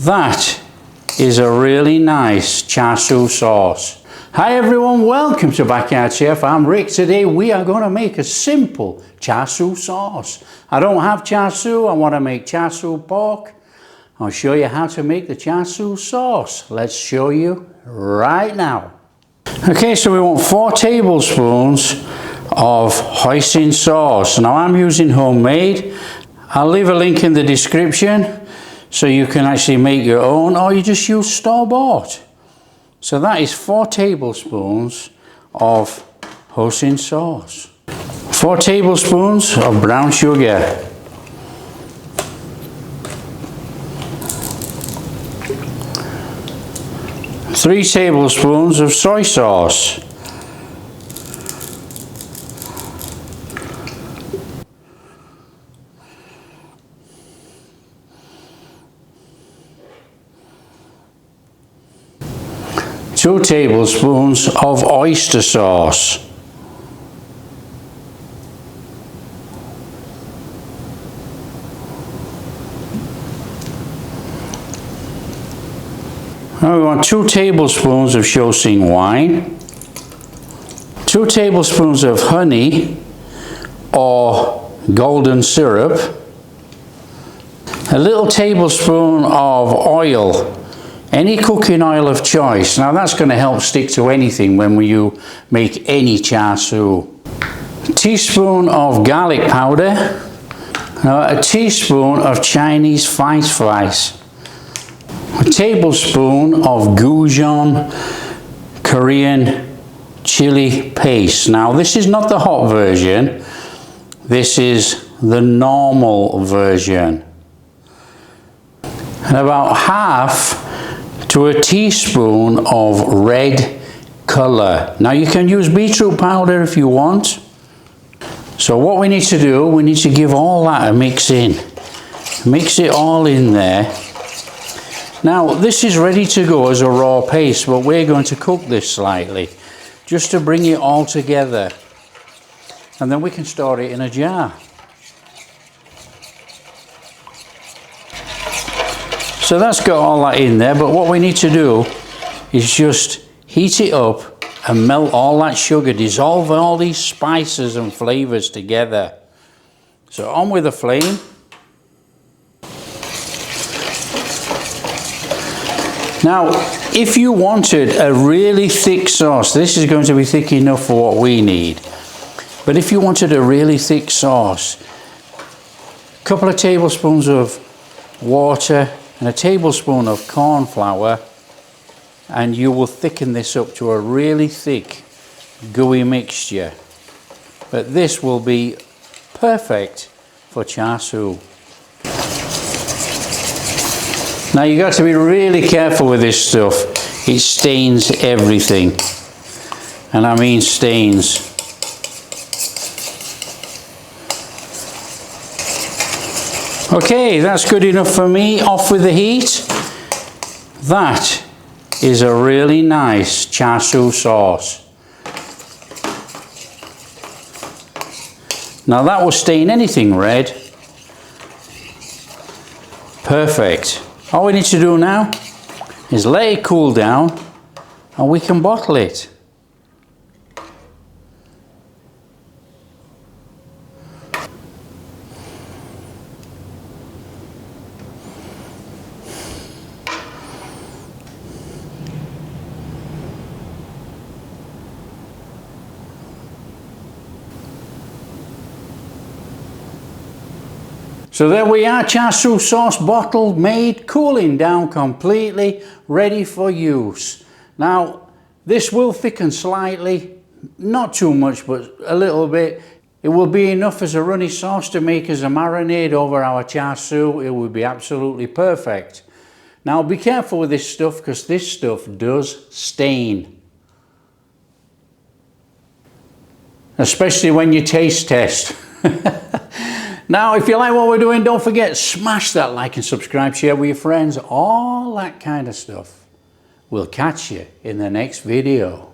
That is a really nice char siu sauce. Hi everyone, welcome to Backyard Chef. I'm Rick. Today we are going to make a simple char siu sauce. I don't have char siu, I want to make char siu pork. I'll show you how to make the char siu sauce. Let's show you right now. Okay, so we want 4 tablespoons of hoisin sauce. Now I'm using homemade. I'll leave a link in the description so you can actually make your own, or you just use store-bought. So that is 4 tablespoons of hoisin sauce. 4 tablespoons of brown sugar. 3 tablespoons of soy sauce. 2 tablespoons of oyster sauce. Now we want 2 tablespoons of Shaoxing wine, 2 tablespoons of honey or golden syrup, a little tablespoon of oil, any cooking oil of choice. Now that's going to help stick to anything when you make any char siu. A teaspoon of garlic powder, a teaspoon of Chinese spice, a tablespoon of gochujang Korean chili paste. Now this is not the hot version, this is the normal version. And about half to a teaspoon of red colour. Now you can use beetroot powder if you want. So what we need to do, we need to give all that a mix in. Mix it all in there. Now this is ready to go as a raw paste, but we're going to cook this slightly just to bring it all together, and then we can store it in a jar. So that's got all that in there, but what we need to do is just heat it up and melt all that sugar, dissolve all these spices and flavours together. So on with the flame. Now, if you wanted a really thick sauce, this is going to be thick enough for what we need. But if you wanted a really thick sauce, a couple of tablespoons of water and a tablespoon of corn flour, and you will thicken this up to a really thick, gooey mixture. But this will be perfect for char siu. Now you got to be really careful with this stuff. It stains everything, and I mean stains. Okay, that's good enough for me. Off with the heat. That is a really nice char siu sauce. Now that will stain anything red. Perfect. All we need to do now is let it cool down and we can bottle it. So there we are, char siu sauce bottled, made, cooling down completely, ready for use. Now, this will thicken slightly, not too much, but a little bit. It will be enough as a runny sauce to make as a marinade over our char siu. It will be absolutely perfect. Now, be careful with this stuff, because this stuff does stain. Especially when you taste test. Now, if you like what we're doing, don't forget, smash that like and subscribe, share with your friends, all that kind of stuff. We'll catch you in the next video.